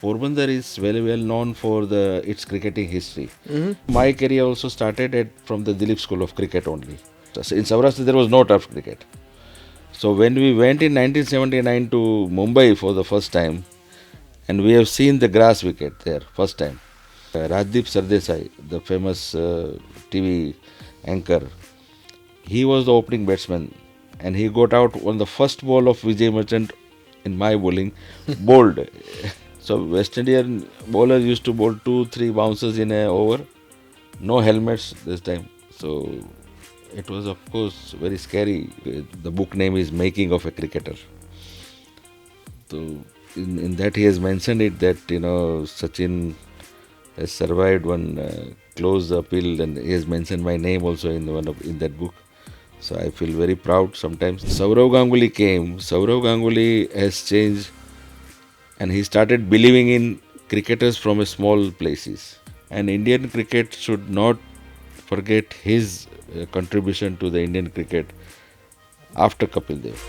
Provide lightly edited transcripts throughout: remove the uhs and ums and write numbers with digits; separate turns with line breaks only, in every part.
Porbandar is very well known for its cricketing history.
Hmm.
My career also started from the Duleep School of Cricket only. So in Saurashtra there was no turf cricket. So when we went in 1979 to Mumbai for the first time, and we have seen the grass wicket there first time. Rajdeep Sardesai, the famous TV anchor, he was the opening batsman, and he got out on the first ball of Vijay Merchant in my bowling, bowled. So West Indian bowlers used to bowl 2-3 bounces in a over, no helmets this time. So it was of course very scary. The book name is Making of a Cricketer. So in that he has mentioned it that Sachin has survived one close appeal, and he has mentioned my name also in that book. So I feel very proud sometimes. Saurav Ganguly came. Saurav Ganguly has changed, and he started believing in cricketers from a small places. And Indian cricket should not forget his contribution to the Indian cricket after Kapil Dev.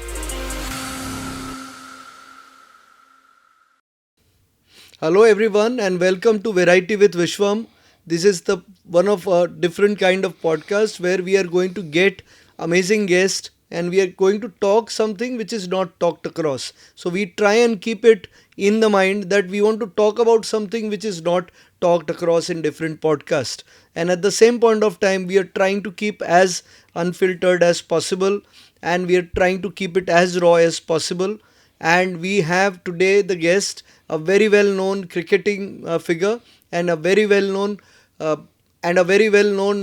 Hello, everyone, and welcome to Variety with Vishwam. This is the one of a different kind of podcast where we are going to get amazing guests and we are going to talk something which is not talked across. So we try and keep it in the mind that we want to talk about something which is not talked across in different podcasts. And at the same point of time, we are trying to keep as unfiltered as possible and we are trying to keep it as raw as possible. And we have today the guest, a very well known cricketing figure and a very well known uh,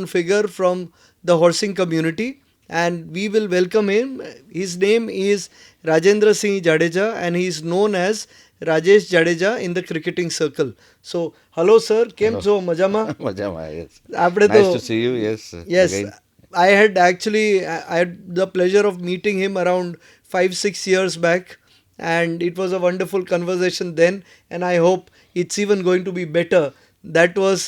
figure from the horsing community, and we will welcome him. His name is Rajendra Singh Jadeja and he is known as Rajesh Jadeja in the cricketing circle. So hello sir, કેમ
Hello.
છો મજામાં?
Majama, yes.
આપણે તો
Nice to see you, yes,
yes,
again.
I had actually I had the pleasure of meeting him around 5-6 years back, and it was a wonderful conversation then, and I hope it's even going to be better. That was,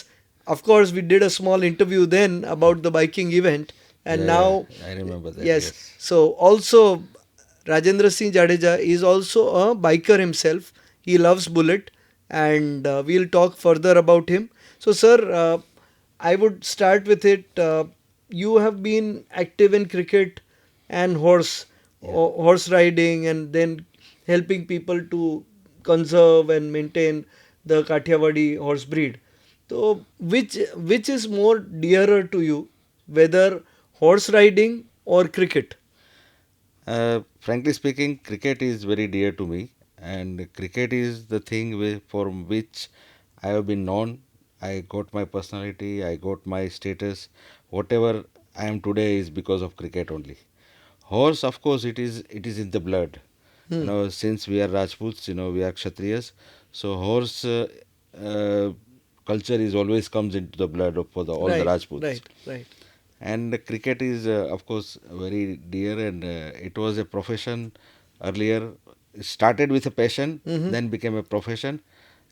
of course, we did a small interview then about the biking event, and
Yeah,
now
yeah, I remember that,
yes.
yes.
So also Rajendra Singh Jadeja is also a biker himself. He loves bullet, and we'll talk further about him. So sir, I would start with it. You have been active in cricket and
Yeah.
horse riding, and then helping people to conserve and maintain the Kathiawadi horse breed. So, which is more dearer to you, whether horse riding or cricket?
Frankly speaking, cricket is very dear to me, and cricket is the thing for which I have been known. I got my personality, I got my status. Whatever I am today is because of cricket only. Horse, of course, it is in the blood.
Hmm.
Since we are Rajputs, we are Kshatriyas, so horse uh, culture is always comes into the blood for all the
Right,
Rajputs.
right, right.
And cricket is, of course, very dear, and it was a profession earlier. It started with a passion,
Mm-hmm.
then became a profession,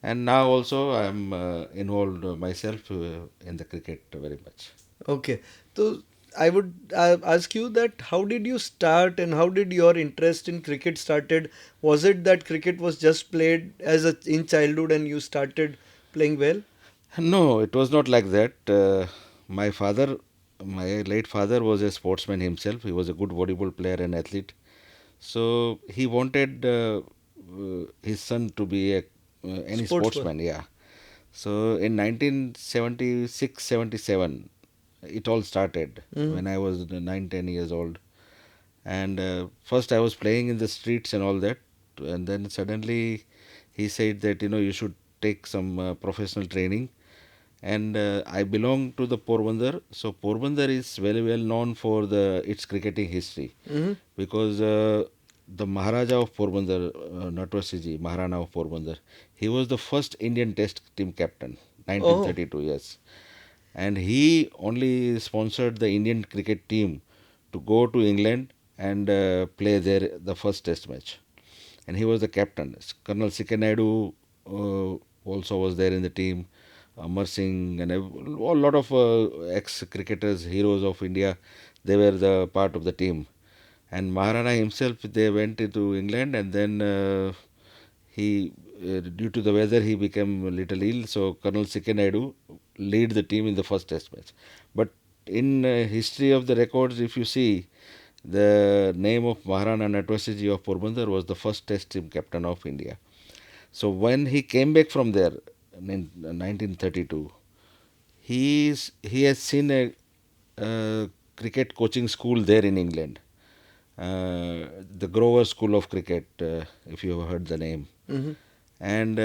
and now also I am involved myself in the cricket very much.
Okay. So I would ask you that how did you start and how did your interest in cricket started? Was it that cricket was just played in childhood and you started playing well?
No, it was not like that. My father, my late father, was a sportsman himself. He was a good volleyball player and athlete. So he wanted his son to be any
Sportsman.
sportsman. Yeah. So in 1976-77, it all started
Mm-hmm.
when I was 9-10 years old. And first I was playing in the streets and all that, and then suddenly he said that you should take some professional training. And I belong to the Porbandar. So Porbandar is very well known for its cricketing history,
Mm-hmm.
because the Maharaja of Porbandar, Natwasiji, Maharana of Porbandar, he was the first Indian Test team captain,
Oh,
1932, yes. And he only sponsored the Indian cricket team to go to England and play there the first Test match. And he was the captain. Colonel C.K. Naidu also was there in the team. Amar Singh and a lot of ex-cricketers, heroes of India, they were the part of the team. And Maharana himself, they went into England, and then he due to the weather, he became a little ill. So Colonel Sikke Naidu lead the team in the first Test match. But in history of the records, if you see, the name of Maharana Natwasiji of Porbandar was the first Test team captain of India. So when he came back from there in 1932, he has seen a cricket coaching school there in England, the Grover School of Cricket, if you have heard the name.
Hmm.
And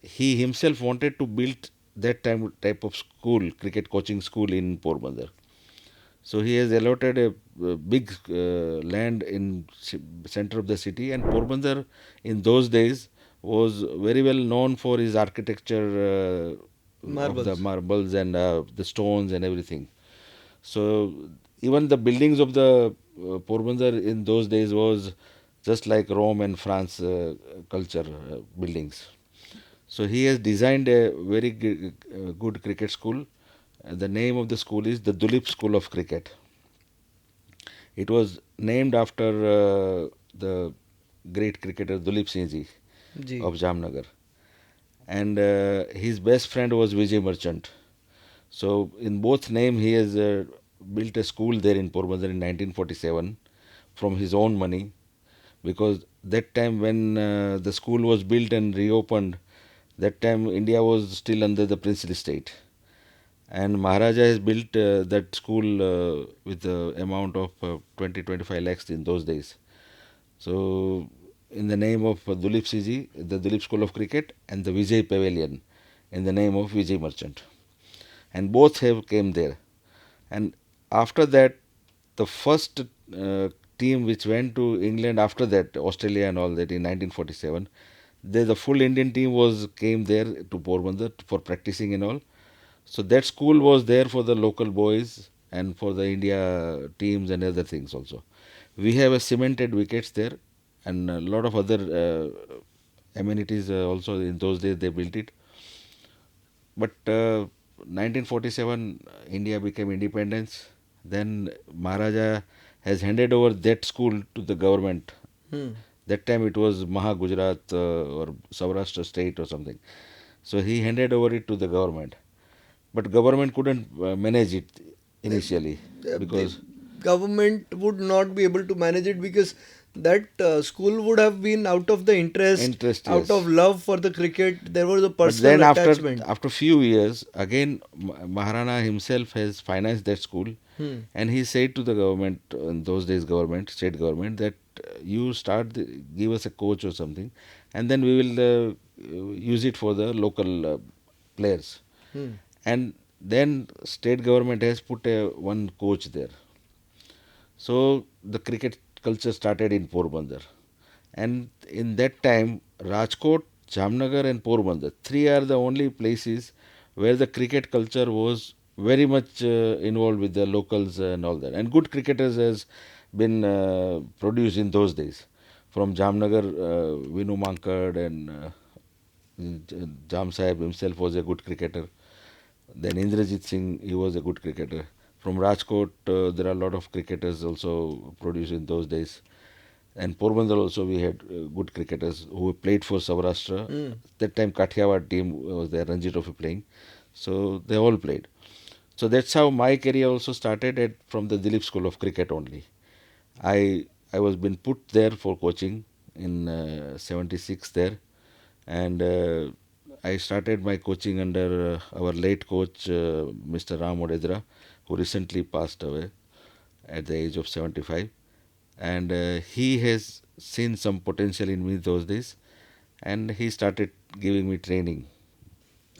he himself wanted to build that type of school, cricket coaching school in Porbandar. So he has allotted a big land in center of the city, and Porbandar in those days was very well known for his architecture of the
Marbles.
marbles and the stones and everything. So even the buildings of the Porbandar in those days was just like Rome and France culture buildings. So he has designed a very good cricket school. The name of the school is the Duleep School of Cricket. It was named after the great cricketer Duleep Singh Ji
Ji.
of Jamnagar, and his best friend was Vijay Merchant. So in both name he has built a school there in Porbandar in 1947 from his own money, because that time when the school was built and reopened, that time India was still under the princely state, and Maharaja has built that school with the amount of 20-25 lakhs in those days. So in the name of Duleep Siji, the Duleep School of Cricket, and the Vijay Pavilion in the name of Vijay Merchant, and both have came there. And after that, the first team which went to England after that, Australia and all that in 1947, the full Indian team was came there to Porbandar for practicing and all. So that school was there for the local boys and for the India teams and other things also. We have a cemented wickets there and a lot of other amenities also in those days they built it. But 1947 India became independence. Then Maharaja has handed over that school to the government.
Hmm.
That time it was Maha Gujarat or Saurashtra state or something. So he handed over it to the government. But government couldn't manage it initially
The
because
government would not be able to manage it because that school would have been out of the interest,
interest,
out of
yes.
love for the cricket. There was a
But
personal
then
attachment.
after few years, again Maharana himself has financed that school,
Hmm.
and he said to the government in those days, government, state government, that you start give us a coach or something, and then we will use it for the local players.
Hmm.
And then state government has put one coach there. So the cricket culture started in Porbandar. And in that time, Rajkot, Jamnagar, and Porbandar, three are the only places where the cricket culture was very much involved with the locals and all that. And good cricketers has been produced in those days. From Jamnagar, Vinu Mankad and Jam Sahib himself was a good cricketer. Then Indrajit Singh, he was a good cricketer. From Rajkot, there are a lot of cricketers also produced in those days. And Porbandar also we had good cricketers who played for Saurashtra.
Hmm.
That time Kathiawar team was there, Ranji Trophy playing. So they all played. So that's how my career also started from the Duleep School of Cricket only. I was been put there for coaching in 76 there, and I started my coaching under our late coach Mr. Ram Odedra, who recently passed away at the age of 75, and he has seen some potential in me those days, and he started giving me training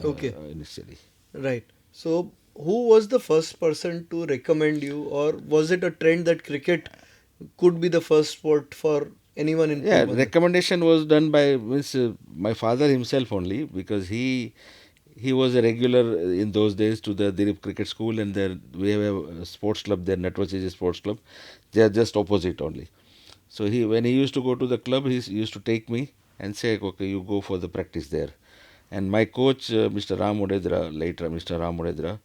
Okay.
initially.
Right. So, who was the first person to recommend you, or was it a trend that cricket could be the first sport for anyone in
Yeah,
Porbandar?
recommendation was done by means, my father himself only, because he was a regular in those days to the Duleep Cricket School, and there we have a sports club there, Natwachiji Sports Club. They are just opposite only. So he when he used to go to the club, he used to take me and say, okay, you go for the practice there. And my coach, Mr. Ram Odedra, later Mr. Ram Odedra,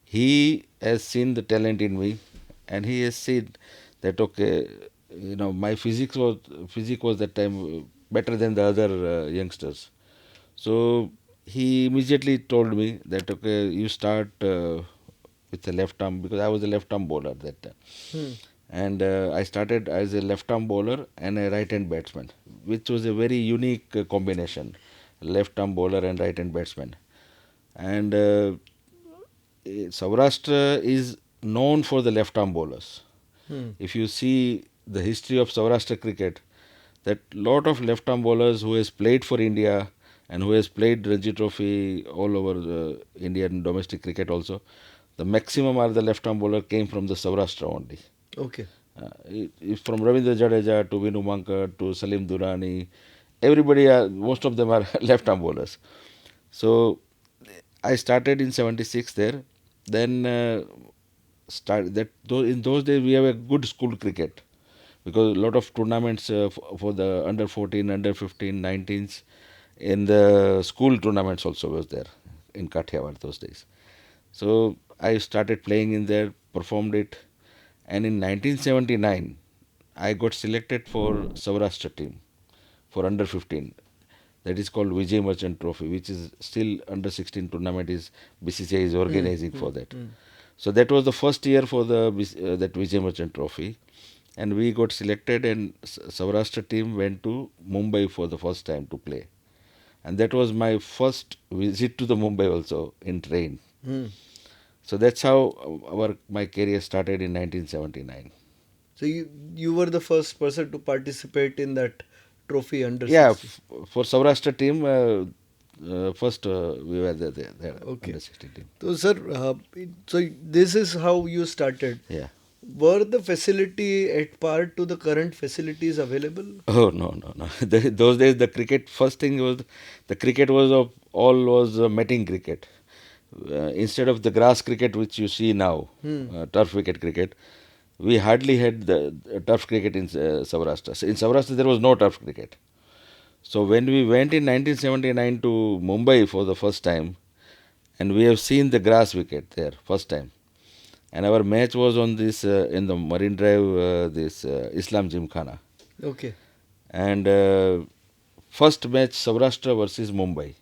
he has seen the talent in me, and he has said that okay, my physique was that time better than the other youngsters. So he immediately told me that okay, you start with the left arm, because I was a left arm bowler that time.
Hmm.
And I started as a left arm bowler and a right hand batsman, which was a very unique combination, left arm bowler and right hand batsman. And Saurashtra is known for the left arm bowlers.
Hmm.
If you see the history of Saurashtra cricket, that lot of left arm bowlers who has played for India and who has played Ranji Trophy all over Indian domestic cricket also, the maximum are the left arm bowler came from the Saurashtra only.
Okay.
From Ravindra Jadeja to Vinu Mankad to Salim Durrani, everybody are, most of them are left arm bowlers. So I started in '76 there. Then in those days we have a good school cricket, because a lot of tournaments for the under 14, under 15, 19s in the school tournaments also was there in Kathiawar those days. So I started playing in there, performed it, and in 1979 I got selected for Saurashtra team for under 15. That is called Vijay Merchant Trophy, which is still under 16 tournament is BCCI is
Hmm.
organizing
Hmm.
for that.
Hmm.
So that was the first year for the that Vijay Merchant Trophy, and we got selected, and Saurashtra team went to Mumbai for the first time to play, and that was my first visit to the Mumbai also in train.
Hmm.
So that's how my career started in 1979.
So you were the first person to participate in that trophy under
Yeah,
16.
for Saurashtra team, first we were there
Okay.
under 16 team.
So sir, so this is how you started.
Yeah.
Were the facility at par to the current facilities available?
Oh no no no! Those days the cricket, first thing was the cricket was of all was matting cricket. Instead of the grass cricket which you see now,
Hmm.
turf wicket cricket, we hardly had the turf cricket in Saurashtra. So in Saurashtra there was no turf cricket. So when we went in 1979 to Mumbai for the first time, and we have seen the grass wicket there first time, and our match was on this in the Marine Drive, this Islam Gymkhana,
Okay.
and first match Saurashtra versus Mumbai,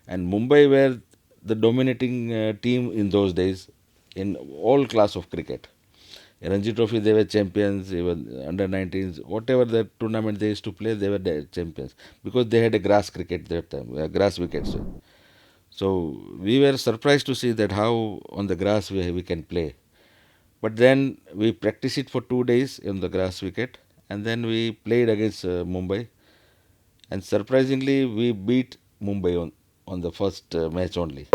and Mumbai were the dominating team in those days in all class of cricket. In Ranji Trophy they were champions, even under 19s, whatever the tournament they used to play, they were the champions, because they had a grass cricket that time, grass wickets. So we were surprised to see that how on the grass we can play. But then we practiced it for 2 days in the grass wicket, and then we played against Mumbai, and surprisingly we beat Mumbai on the first match only.